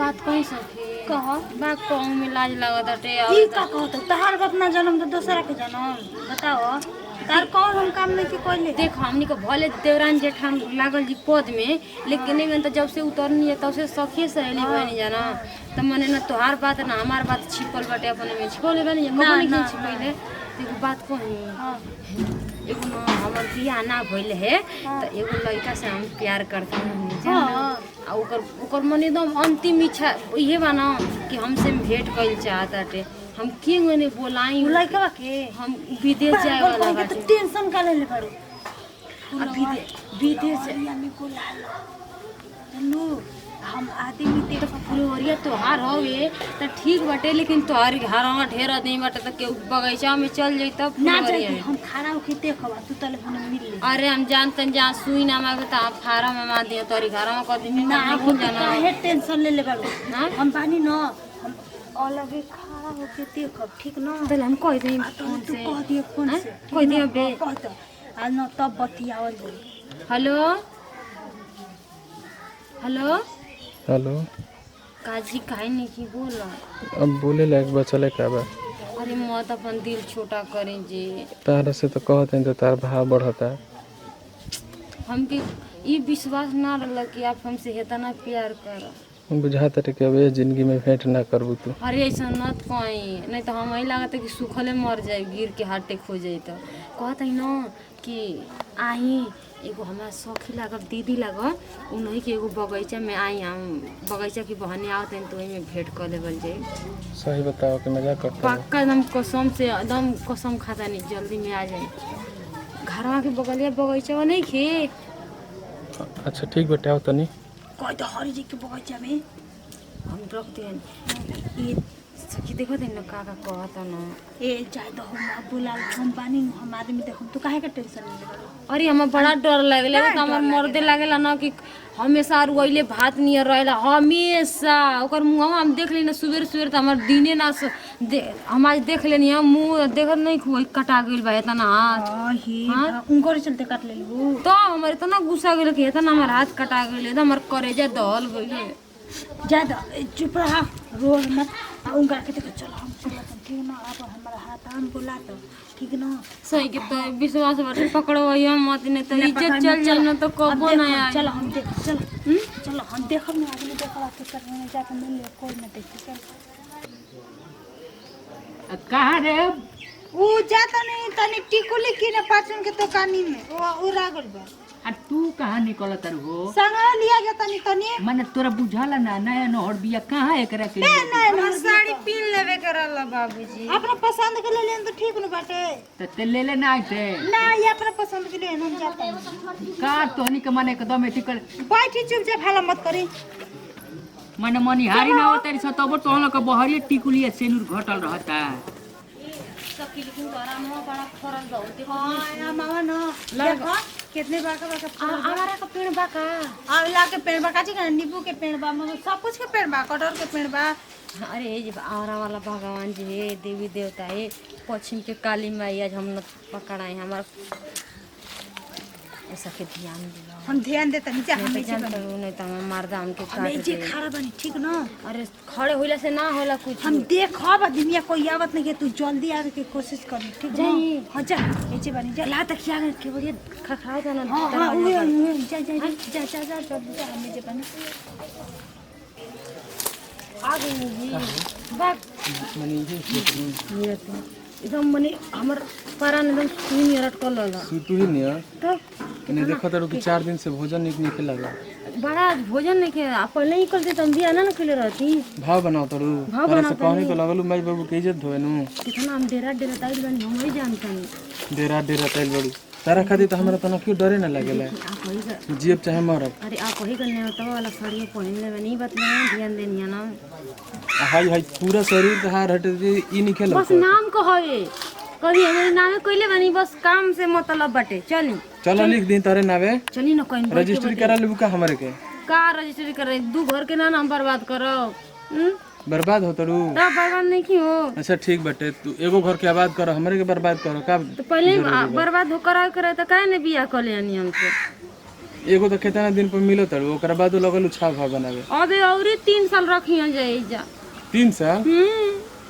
बात कहीं सखी कह बा कहूँ में लाज लागत हटे ई का कहत तहार बात ना जन्म तो दूसरा के जन्म बताओ तार कौन हम काम नहीं के कोइले देखो हमनी को भले देवरान जेठान लागल जी पद में लेकिन एमे तो जब से उतरनी है तब से सखी सहेली बनी जाना तो मने ना तोहार बात ना हमार बात छिपल बाटे अपने में छिपल बनी जा कबो नहीं छिपैले एगो बात कही एगो ना हमर बियाह ना भइल है तो एगो लड़का से हम प्यार करते हैं आ ओकर मन एकदम अंतिम इच्छा इहे बा ना कि हमसे भेंट कइल चाहत हटे हम के गने बोलाई लड़का के हम विदेश जाए वाला बाटे तो टेंशन का ले बारू विदेश में बोला चलो हम आदमी तो फुलवरिया तोहार हवे तो ठीक बाटे लेकिन तोहार घरवा ढेर आदमी बाटे तो केहू बगीचा में चल जाई तब ना जाए हम खड़ा होके देखबा तू तले फोन मिल ले अरे हम जानतन जहाँ सुई ना मांगे तो आप फार्म में मार दियो तोरी घरवा कर दी ना भूल जाना काहे टेंशन ले बारू हां हम बानी न हम अलगे खड़ा होके देखब ठीक न तो हम कह दें फोन से कह दिए फोन से कह दियो बे कह तो आज न तब बतियावल जाई हेलो हेलो हेलो काजी काहे नहीं की बोला अब बोले लायक बचल का बा अरे मत अपन दिल छोटा करें जी तारा से तो कहते हैं तो तार भाव बढ़ता हमके ये विश्वास ना रहल कि आप हमसे इतना प्यार कर बुझाता रे कि अब ये जिंदगी में भेंट ना करबू तू अरे ऐसा मत कहीं नहीं तो हम लागत कि सुखले मर जाए गिर के हाटे खो जाए तो कहते हैं ना कि आई एगो हमारा सखी लागब दीदी लागब उन्हीं के एगो बगीचा में आई हम बगीचा की बहने आवत हैं तो में भेंट कर लेवल जाए सही बताओ कि मजाक करता है पक्का एकदम कसम से एकदम कसम खाता नहीं जल्दी में आ जाए घरवा के बगलिया बगीचा नहीं खे अच्छा ठीक बेटा आओ तनी कह तो हरी जी के बगीचा में हम रखते हैं ये सखी देखो दिन ना का कहता ना ए जाए तो हम बोला हम बानी हम आदमी देखम तू काहे का टेंशन ले बारू अरे हमें बड़ा डर लगेला तो हमार मर्दे लागेला ना कि हमेशा रुइले भात नियर रहेला हमेशा ओकर मुंह हम देख लेना सुबेर सुबेर तो हमार दिने ना हम आज देख लेनी हम मुंह देखत नहीं खुई कटा गइल बा इतना हाथ हां उनकर चलते काट ले लू तो हमारे इतना गुस्सा गइल कि इतना हमार हाथ कटा गइल तो हमार करेजा दहल गइल ज्यादा चुप रहा रोज मत उनका के देखो चलो हम चलो ठीक ना अब हमारा हाथ हम बोला तो ठीक ना सही के तो विश्वास बाटे पकड़ो हम मत नहीं तो इज्जत चल जाए ना तो कबो ना आए चलो हम देख चलो चलो हम देखब ना आदमी देखला के करने जाके मिल ले कोई ना देख चल कहाँ रे ऊ जाता नहीं तनी टिकुली की ना पाचन के दुकानी में वो रागल बा आ तू कहाँ निकल तर हो संगा लिया गया तनी तनी मने तोरा बुझाला ना नया नोहर बिया कहाँ एकरा के नहीं साड़ी पीन लेवे करला बाबूजी अपना पसंद के ले लेन तो ठीक न बाटे ते ले ले ना आते ना ये अपना पसंद के ले हम जाते हैं का तोहनी के मने एकदम एटिकल बैठी चुपचाप हाला मत करी मने मनिहारी ना होता रे तब तोहन के बहरिया टिकुलिया सेनुर घटल रहता सखी लेकिन तोरा मुंह बड़ा फरल बहुत हां मामा न देखो कितने बार का हमारा का पेड़ बा का आंवला के पेड़ बा काची का नींबू के पेड़ बा मतलब सब कुछ के पेड़ बा कटहल के पेड़ बा अरे ये आवरा वाला भगवान जी है देवी देवता है पश्चिम के काली माई आज हम न पकड़ाए हमारा ऐसा के ध्यान दिला हम ध्यान देता नहीं हम नहीं जानता नहीं तो हम मर्दा हमके काट अबे जे दे खड़ा बनी ठीक ना अरे खड़े होइला से ना होला कुछ हम देखब आदमी कोई आवत नहीं के तू जल्दी आवे के कोशिश कर ठीक ना हां जा नीचे बनी जा ला तक क्या के बढ़िया खखड़ा जाना हां जा जा जा जा जा जा हम नीचे बनी आ गई जी बात मने ये एकदम मने हमर पारा एकदम सुन अटकल रहला तू ही नहीं तो कने देखत रहो कि 4 दिन से भोजन नहीं खिलाला बड़ा भोजन नहीं के पहले ही करते तुम भी आना ना खिले रहती भाव बनाओ तरू तारा से कहनी तो लगलू माई बाबू के इज्जत होए नु कितना हम डेरा डेरा ताइल बनी हम ही जानता नहीं डेरा डेरा तैल बड़ू तारा खाती तो हमरा तना क्यों डरे ना लागेला आप वही कर जीव चाहे मरब अरे आप वही करने होता वाला साड़ी पहन ले नहीं बतला ध्यान देनी है ना हाय हाय पूरा शरीर के हार हटे ई नहीं खेल बस नाम को हवे कभी हमारे नाम कोइले बनी बस काम से मतलब बटे चली चलो लिख दी तारे नावे चली ना कोई रजिस्ट्री करा लेबू का हमरे के का रजिस्ट्री कर रहे दू घर के ना नाम बर्बाद करो बर्बाद हो तरू तब बर्बाद नहीं की हो अच्छा ठीक बटे तू एगो घर के आबाद करो हमरे के बर्बाद करो का तो पहले बर्बाद हो करा करे तो काहे ने बियाह कर ले हमसे एगो तो कितना दिन पर मिलो तड़ ओकरा बाद लगल छा घर बनावे। अबे औरी 3 साल रखिया जाए जा। 3 साल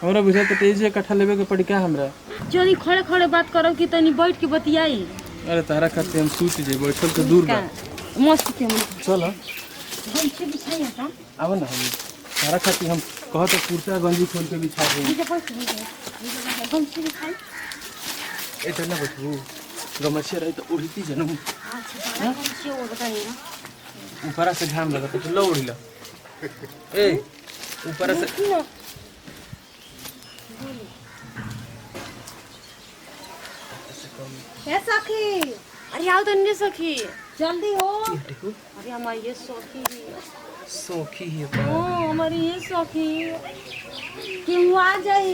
हमरा बुझा तो तेज कट्ठा लेवे के पड़ी का हमरा। जनी खड़े खड़े बात करो कि तनी बैठ के बतियाई। अरे तारा खाते हम सूत जे बैठल तो दूर बा। मस्त के चल हम से बिछाई था। आव ना हम तारा खाती हम कहत कुर्ता गंजी खोल के बिछा दे। हम से बिछाई। ए तना बैठू गमछिया रही तो उड़ती जनम। अच्छा हम से वो बताइए ना। ऊपर से घाम लगा तो लो उड़ी ला। ए ऊपर से ए सखी अरे आओ तो नहीं सखी जल्दी हो। अरे हमारी ये सखी सोखी है ओ हमारी ये सखी क्यों आ जाई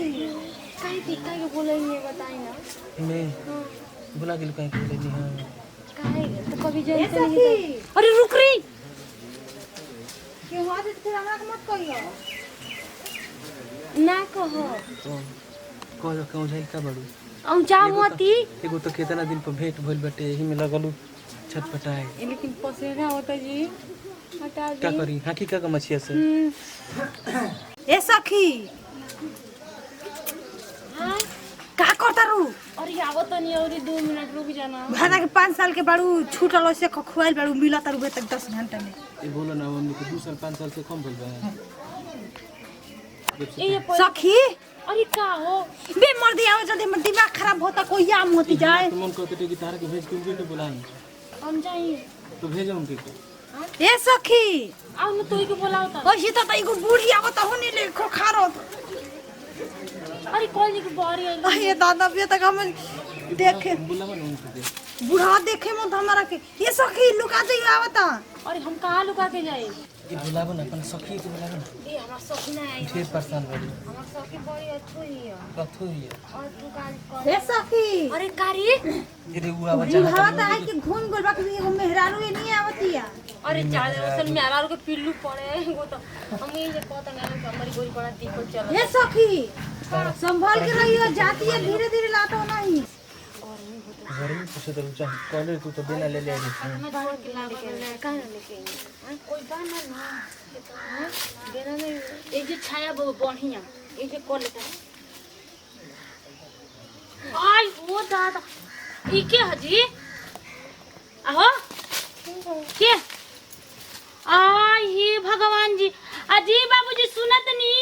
कहीं दिखा के बोलेंगे बताई ना। मैं बुला के कहीं बोले नहीं हां काहे तो कभी जाए ए सखी अरे रुक रही क्यों आ जाई फिर हमरा के मत कहियो। ना कहो तो कह कहूं जाई का बड़ू हम जा मोती एगो तो कितना दिन पर भेंट भइल बाटे एही में लगलू छटपटाए। लेकिन पसेना होता जी हटा का दी करी हाकी का मछिया से ए सखी हां का करता रू। अरे आवो तो नहीं और 2 मिनट रुक जाना। भाड़ा के 5 साल के बाड़ू छूटल से खुआइल बाड़ू मिलत रुपए तक 10 घंटा में। ये बोलो ना हम के 2 साल 5 साल से कम भइल बा। ये सखी अरे का हो बे मर दिया जल्दी में दिमाग खराब होता कोई आम होती जाए। तुम मन कहते कि तारा के भेज के उनके बुलाएं हम जाई तो भेजो उनके को। ए सखी आओ न तोई के बोलाओ त ओसी त एगो बूढ़ी आवत होनी ले खो खारो। अरे कॉलेज के बाहर आई अरे दादा बे तक हम देखे बुलावा ना उनके बूढ़ा देखे मत हमरा के। ये सखी लुका जाई आवत। अरे हम कहाँ लुका के जाए ये बुलावा ना अपन सखी के बुलावा ना। ए हमरा सखी ना आई ढेर परेशान भइल हमरा सखी बड़ी अच्छो ही है कथु ही और तू काज ए सखी अरे कारी ये हुआ बूढ़ा त आई के घूम गोल बाकी एगो मेहरारू ये नहीं आवतिया। अरे चाल असल में आरार के पिल्लू पड़े वो तो हम ये पता ना हमारी गोली बड़ा दिक्कत चल ए सखी संभाल के रहियो जाती है धीरे धीरे लाटो नहीं। घर में पूछे तो चाह कॉलेज तू तो बिना ले ले आई मैं छोड़ के ला के कहां लेके आई कोई बाना ना बिना में एक जो छाया बहुत बढ़िया एक जो कॉल लेता आई वो दादा ई के हजी आहो के आई हे भगवान जी अजी बाबूजी सुनत नी।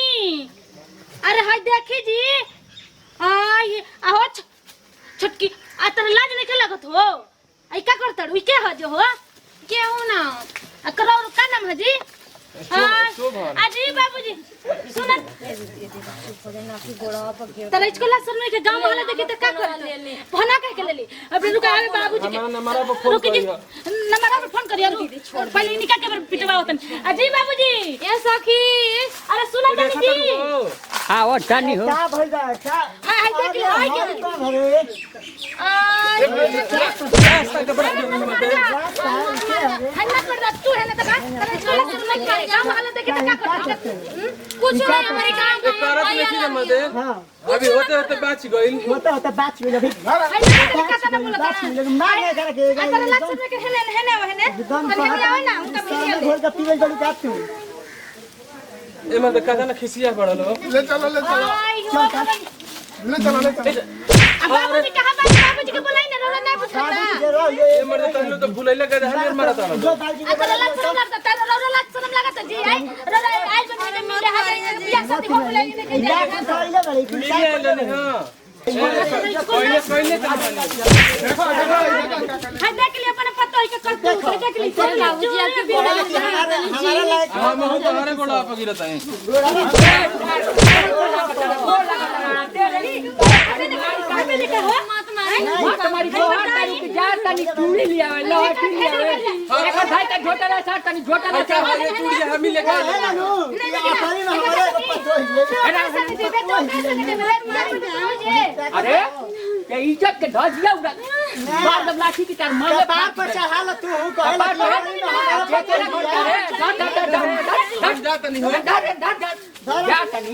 अरे हाय देखी जी आई आहो छटकी आ तर लाज नहीं लगत हो आई का करता उ के हज हो के हो ना आ करो का नाम हजी अजी बाबूजी सुनत तले इसको लासन में के गांव वाला देखे त का करत भना कह के लेली अब रुका आवे बाबूजी के नंबर पर फोन करियो नंबर पर फोन करियो रुक पहले निका के पिटवा होतन अजी बाबूजी ए सखी अरे सुनत जी आओ टानी हो क्या भइल बा क्या हाय देख लो हाय के हाय ना कर तू है ना त का तले इसको लासन में के गांव वाला देखे त का करत कुछ नहीं हमारे गांव में करत नहीं जमा दे हां अभी होते होते बाच गइल होता बात में अभी बात में मार करके अतर लासन में के हेने हेने हेने हेने आवे ना उनका वीडियो घोर का पीवे जड़ी जात तू ए मत कदा ना खिसिया पड़ल हो ले चलो ले चलो आई हो ले चलो ले चलो बाबूजी कहां बाबूजी के बुलाई ना रोला नहीं पूछता ए मर्द तहलो तो भुलैला के हमेर मारत आलो जो बाजी अतर लासन लगता त रोला लासन लगता जी आई रोला आई बने मेरे हाथ बियाह शादी हो बुलाई नहीं के या कुछ आइले बड़ी कुछ मिली आइले नहीं हां पहले पहले तो हाय देख लिए अपन पत्तो है के कर तू देख ली बाबूजी आपके बियाह हमारा लायक हम हो तोहरे गोड़ा पगिरत है तुम्हारी जोहर तारी की जा तनी चूड़ी लिया लहठी लिया एक भाई का झोटा साथ तनी झोटा अच्छा ये चूड़िया हम ही लेके आए है ना अपनी में हमारे अरे ये इज्जत के धजिया उड़ा मार दम लाठी की तार मार दे बाप पर चढ़ा ल तू कहला हम जात नहीं हो जा तनी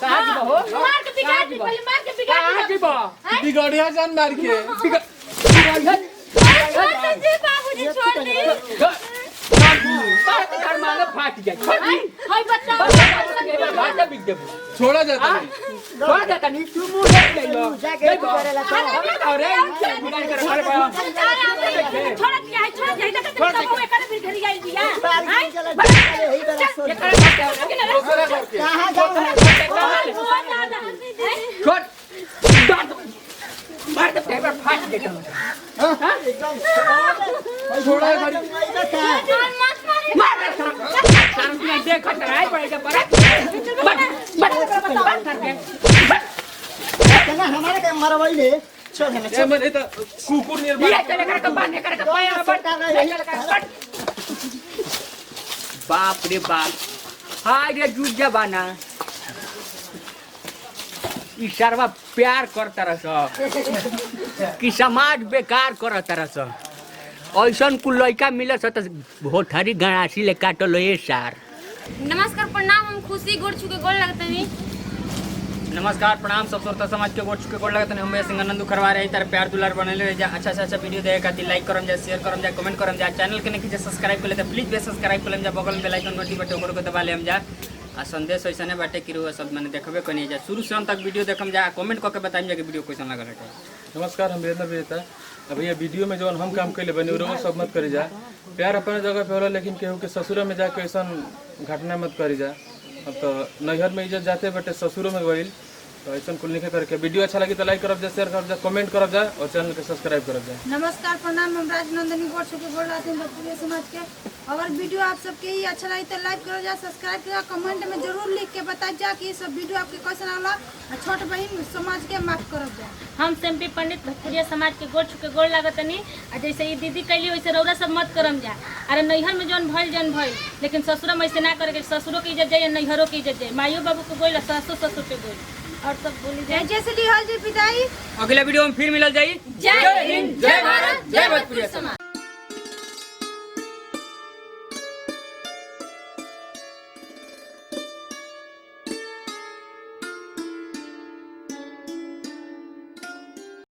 कहां जीबो हो मार के बिगाड़ दे पहले मार के बिगाड़ कहां जीबो बिगड़िया जान मार के अरे जी बाबूजी छोड़ दी। घर मांगे फाट जाए हाय बच्चा भाषा बिक देबो छोड़ा जाता है छोड़ देता नहीं तू मुंह ले लो जाके करेला अरे बिगाड़ कर अरे छोड़ दिया है छोड़ दिया है तो वो एकरे फिर घर गई दिया दूसरा घर के कहां जाऊं छोड़ मार दे टेबल फाट देता छोड़ा है भाई मार सामने देख खतरा पड़ेगा बट करके चला हमारे के मरवाई ले छोड़ हमें ये मन इतना कुकुर नियर ये चले कर बांध कर पाया बट बाप रे बाप हाय रे जुट जबाना ई सर्वा प्यार करता रह कि समाज बेकार करता रह ऐसन कुल लड़का मिले त भोथरी गणासी ले काटलो ये सार। नमस्कार प्रणाम, हम खुशी गोड़ छुके गोड़ लगते हैं। नमस्कार प्रणाम सब श्रोता समाज के गोड़ चुके गोड़ लगते हैं। हम सिंह नंदू करवा रहे तार प्यार दुलार बनले रह जा। अच्छा वीडियो देखे खातिर लाइक करम जा, शेयर करम जा, कमेंट करम जा। चैनल के नहीं सब्सक्राइब कर ले तो प्लीज बे सब्सक्राइब कर ले जा। बगल में बेल आइकन घंटी बटे ओकरो को दबा ले हम जा। आ संदेश ऐसा बाटे कि रुआ सब मैंने देखबे कनी जा। शुरू से अंत तक वीडियो देखम जा, कमेंट करके बताइम जा कि वीडियो कैसा लागल है। नमस्कार, हम वीरेंद्र विजेता। अब ये वीडियो में जो हम काम कैले बने वो सब मत करी जा। प्यार अपने जगह पे होला, लेकिन केहू के ससुर में जाके ऐसा घटना मत करी जा। अब तो नैहर में इज्जत जाते बटे ससुरों में गईल, तो ऐसा कुल नहीं करके। वीडियो अच्छा लगी तो लाइक करब जा, शेयर करब जा, कमेंट करब जा और चैनल के सब्सक्राइब करब जा। नमस्कार प्रणाम, हम राजनंदनी गोड़ छुके गोड़ लाते हैं भोजपुरी समाज के। अगर वीडियो आप सबके ही अच्छा लगे तो लाइक करो जा, सब्सक्राइब करो, कमेंट में जरूर लिख के बताइए जा कि ये सब वीडियो आपके कैसा लगा। छोट बहन समाज के माफ करो जा। हम सेम्पी पंडित भोजपुरिया समाज के गोड़ छुके गोड़ लागतनी। आ जैसे ये दीदी कैली वैसे रौरा सब मत करम जा। अरे नैहर में जौन भइल, लेकिन ससुर में ऐसे ना करे। ससुरों की इज्जत जाए, नैहरों की इज्जत जाए, माइयो बाबू को बोल, सासू ससुर के बोल। और सब बोली जाए जैसे ली हाल जी पिताई। अगले वीडियो में फिर मिलल जाई। जय हिंद, जय भारत, जय भोजपुरिया समाज।